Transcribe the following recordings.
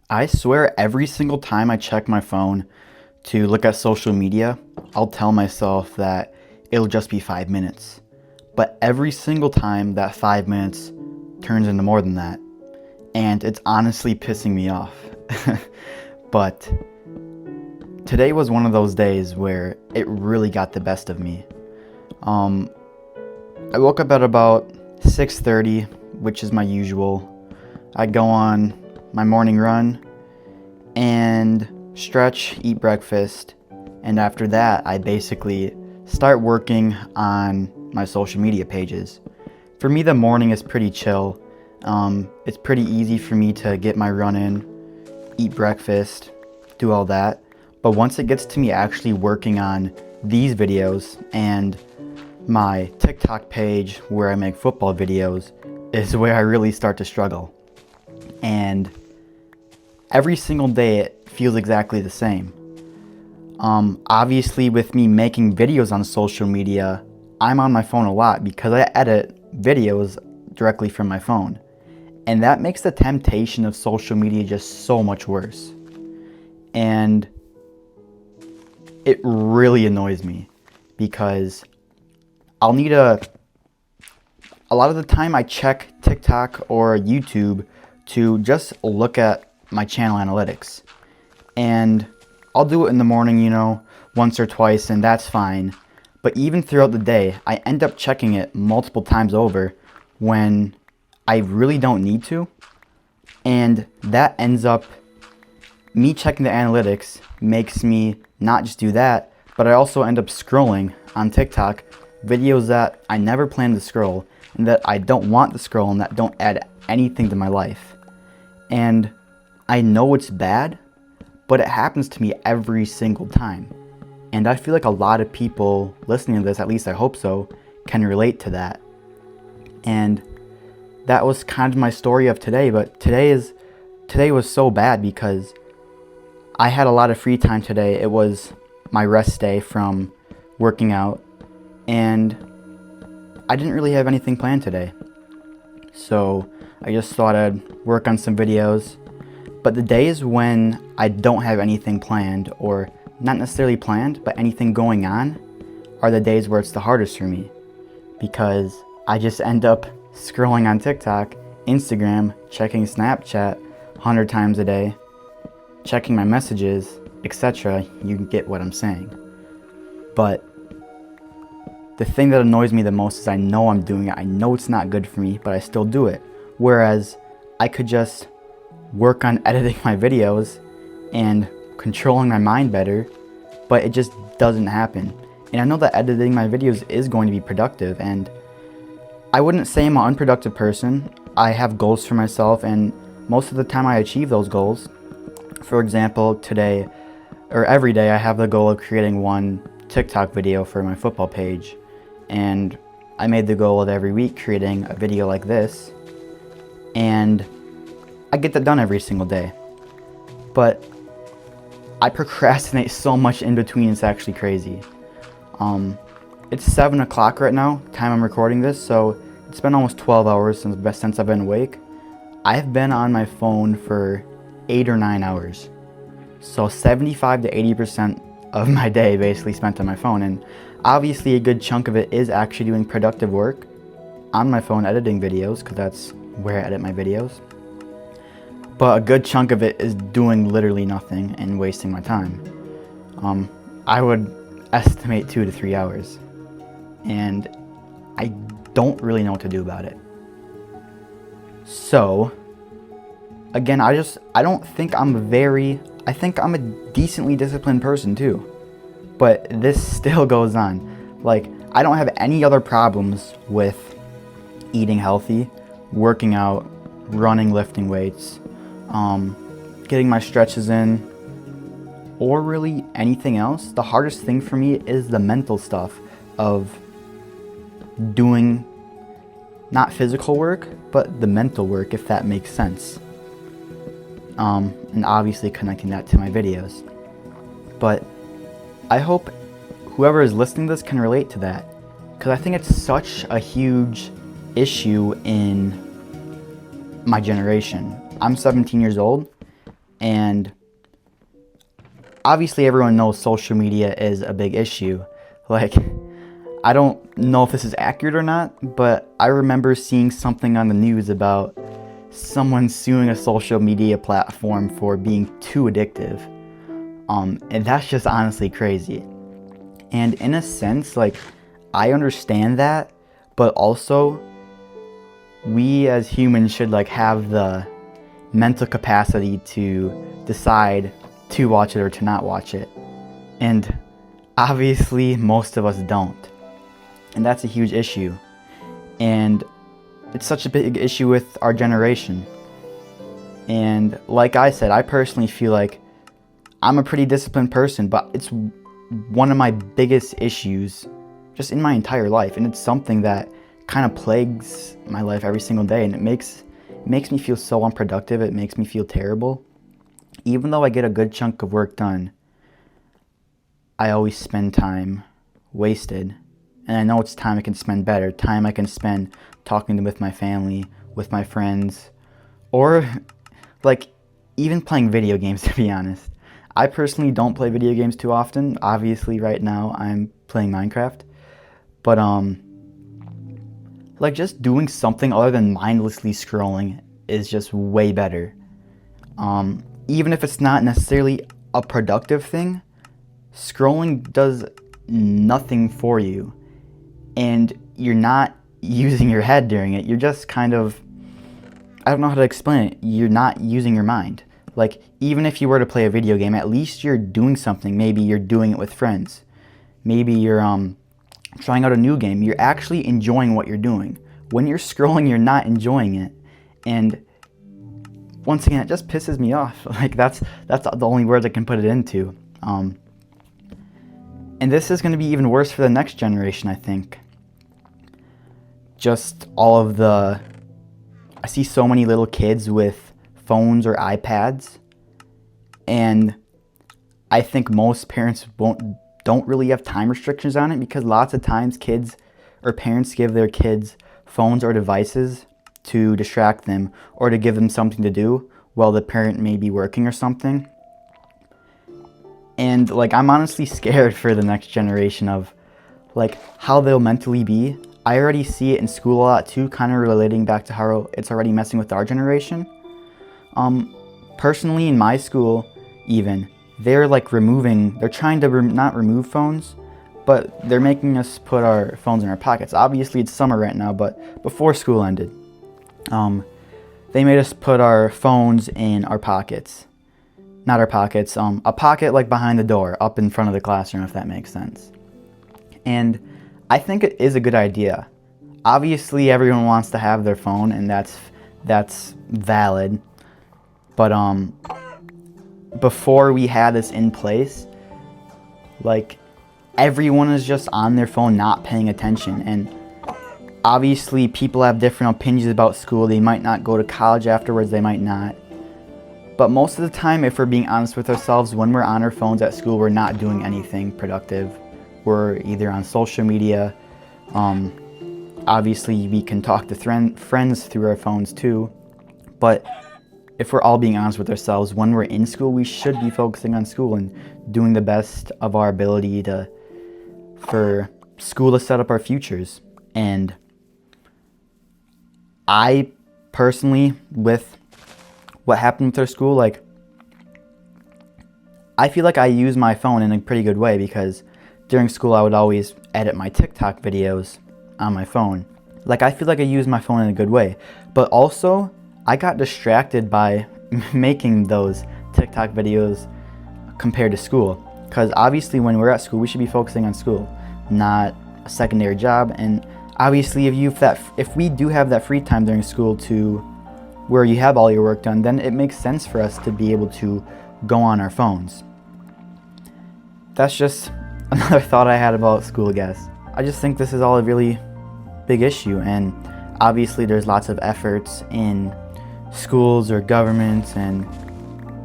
I swear every single time I check my phone to look at social media, I'll tell myself that it'll just be 5 minutes. But every single time that 5 minutes turns into more than that. And it's honestly pissing me off. But today was one of those days where it really got the best of me. Um, I woke up at about 6:30, which is my usual. I go on my morning run and stretch, eat breakfast, and after that, I basically start working on my social media pages. For me, the morning is pretty chill. It's pretty easy for me to get my run in, eat breakfast, do all that. But once it gets to me actually working on these videos and my TikTok page where I make football videos is where I really start to struggle. And every single day it feels exactly the same. Obviously with me making videos on social media, I'm on my phone a lot because I edit videos directly from my phone. And that makes the temptation of social media just so much worse. And it really annoys me because I'll need a lot of the time I check TikTok or YouTube to just look at my channel analytics. And I'll do it in the morning, once or twice, and that's fine. But even throughout the day, I end up checking it multiple times over when I really don't need to. And that ends up, me checking the analytics makes me not just do that, but I also end up scrolling on TikTok videos that I never planned to scroll and that I don't want to scroll and that don't add anything to my life. And I know it's bad, but it happens to me every single time. And I feel like a lot of people listening to this, at least I hope so, can relate to that. And that was kind of my story of today, but today was so bad because I had a lot of free time today. It was my rest day from working out, and I didn't really have anything planned today. So I just thought I'd work on some videos. But the days when I don't have anything planned, or not necessarily planned, but anything going on, are the days where it's the hardest for me. Because I just end up scrolling on TikTok, Instagram, checking Snapchat 100 times a day, checking my messages, etc. You get what I'm saying. But the thing that annoys me the most is I know I'm doing it. I know it's not good for me, but I still do it. Whereas I could just work on editing my videos and controlling my mind better, but it just doesn't happen. And I know that editing my videos is going to be productive, and I wouldn't say I'm an unproductive person. I have goals for myself, and most of the time I achieve those goals. For example, today, or every day, I have the goal of creating one TikTok video for my football page. And I made the goal of every week creating a video like this. And I get that done every single day. But I procrastinate so much in between, it's actually crazy. It's 7 o'clock right now, time I'm recording this, so it's been almost 12 hours since I've been awake. I've been on my phone for 8 or 9 hours. So 75 to 80% of my day basically spent on my phone, and obviously a good chunk of it is actually doing productive work on my phone editing videos, because that's where I edit my videos. But a good chunk of it is doing literally nothing and wasting my time. I would estimate 2 to 3 hours, and I don't really know what to do about it. So again, I don't think I think I'm a decently disciplined person too. But this still goes on. Like, I don't have any other problems with eating healthy, working out, running, lifting weights, getting my stretches in, or really anything else. The hardest thing for me is the mental stuff of doing not physical work, but the mental work, if that makes sense. And obviously connecting that to my videos. But I hope whoever is listening to this can relate to that, because I think it's such a huge issue in my generation. I'm 17 years old, And obviously everyone knows social media is a big issue. Like, I don't know if this is accurate or not, but I remember seeing something on the news about someone suing a social media platform for being too addictive. And that's just honestly crazy. And in a sense, like, I understand that, but also we as humans should like have the mental capacity to decide to watch it or to not watch it. And obviously most of us don't. And that's a huge issue. And it's such a big issue with our generation. And like I said, I personally feel like I'm a pretty disciplined person, but it's one of my biggest issues just in my entire life. And it's something that kind of plagues my life every single day. And it makes me feel so unproductive. It makes me feel terrible. Even though I get a good chunk of work done, I always spend time wasted. And I know it's time I can spend better, time I can spend talking with my family, with my friends, or like even playing video games, to be honest. I personally don't play video games too often. Obviously right now I'm playing Minecraft. But like just doing something other than mindlessly scrolling is just way better. Even if it's not necessarily a productive thing, scrolling does nothing for you. And you're not using your head during it. You're just kind of, I don't know how to explain it. You're not using your mind. Like, even if you were to play a video game, at least you're doing something. Maybe you're doing it with friends. Maybe you're trying out a new game. You're actually enjoying what you're doing. When you're scrolling, you're not enjoying it. And once again, it just pisses me off. Like, that's the only words I can put it into. And this is going to be even worse for the next generation, I think. Just all of I see so many little kids with phones or iPads, and I think most parents don't really have time restrictions on it, because lots of times kids or parents give their kids phones or devices to distract them or to give them something to do while the parent may be working or something. And like, I'm honestly scared for the next generation of like how they'll mentally be. I already see it in school a lot too, kind of relating back to how it's already messing with our generation. Personally in my school even, they're like they're trying to not remove phones, but they're making us put our phones in our pockets. Obviously it's summer right now, but before school ended, they made us put our phones in our pockets. Not our pockets, a pocket like behind the door, up in front of the classroom, if that makes sense. And I think it is a good idea. Obviously, everyone wants to have their phone, and that's valid. But before we had this in place, like, everyone is just on their phone, not paying attention. And obviously, people have different opinions about school. They might not go to college afterwards. They might not. But most of the time, if we're being honest with ourselves, when we're on our phones at school, we're not doing anything productive. We're either on social media. Obviously, we can talk to friends through our phones too. But if we're all being honest with ourselves, when we're in school, we should be focusing on school and doing the best of our ability for school to set up our futures. And I personally, with what happened with our school, like, I feel like I use my phone in a pretty good way, because during school I would always edit my TikTok videos on my phone. Like, I feel like I use my phone in a good way. But also, I got distracted by making those TikTok videos compared to school. Because obviously when we're at school, we should be focusing on school, not a secondary job. And obviously if we do have that free time during school to where you have all your work done, then it makes sense for us to be able to go on our phones. That's just another thought I had about school, I guess. I just think this is all a really big issue, and obviously there's lots of efforts in schools or governments and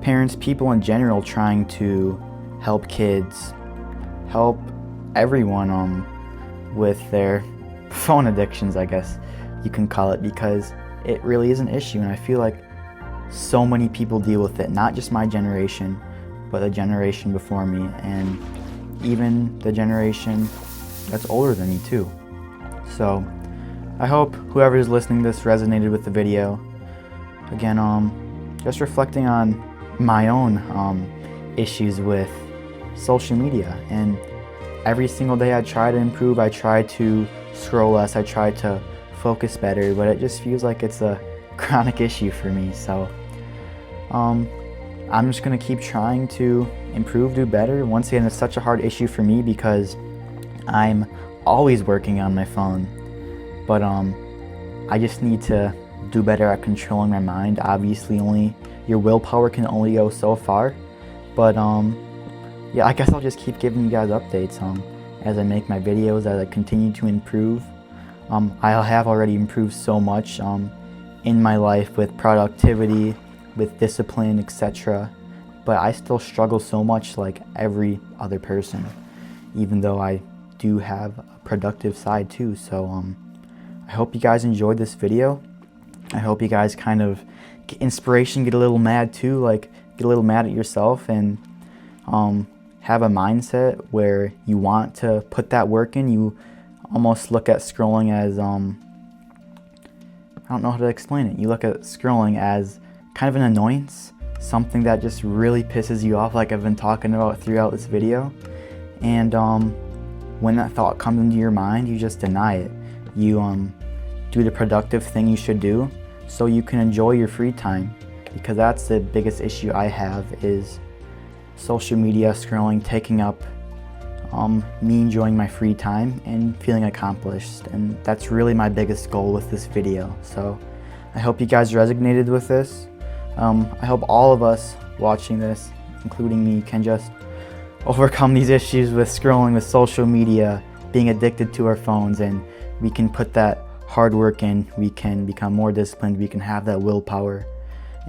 parents, people in general, trying to help kids, help everyone with their phone addictions, I guess you can call it, because it really is an issue. And I feel like so many people deal with it, not just my generation, but the generation before me, and even the generation that's older than me too. So I hope whoever is listening to this resonated with the video. Again, just reflecting on my own issues with social media, and every single day I try to improve. I try to scroll less, I try to focus better, but it just feels like it's a chronic issue for me. So I'm just gonna keep trying to improve, do better. Once again, it's such a hard issue for me because I'm always working on my phone, but I just need to do better at controlling my mind. Obviously, only your willpower can only go so far, but yeah, I guess I'll just keep giving you guys updates as I make my videos, as I continue to improve. I have already improved so much in my life with productivity, with discipline, etc. But I still struggle so much like every other person, even though I do have a productive side too. So I hope you guys enjoyed this video. I hope you guys kind of get inspiration, get a little mad too, like get a little mad at yourself, and have a mindset where you want to put that work in. You almost look at scrolling as I don't know how to explain it. You look at scrolling as kind of an annoyance, something that just really pisses you off, like I've been talking about throughout this video. And when that thought comes into your mind, you just deny it. You do the productive thing you should do so you can enjoy your free time, because that's the biggest issue I have, is social media scrolling taking up me enjoying my free time and feeling accomplished. And that's really my biggest goal with this video. So I hope you guys resonated with this. I hope all of us watching this, including me, can just overcome these issues with scrolling, with social media, being addicted to our phones, and we can put that hard work in. We can become more disciplined, we can have that willpower.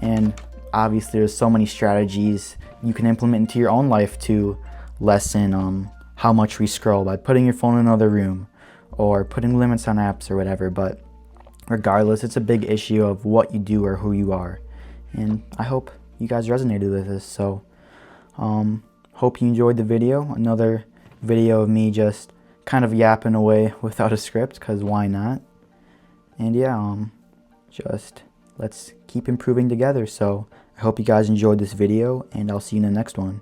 And obviously there's so many strategies you can implement into your own life to lessen how much we scroll, by putting your phone in another room or putting limits on apps or whatever. But regardless, it's a big issue of what you do or who you are. And I hope you guys resonated with this. So hope you enjoyed the video. Another video of me just kind of yapping away without a script, because why not? And yeah, just let's keep improving together. So I hope you guys enjoyed this video, and I'll see you in the next one.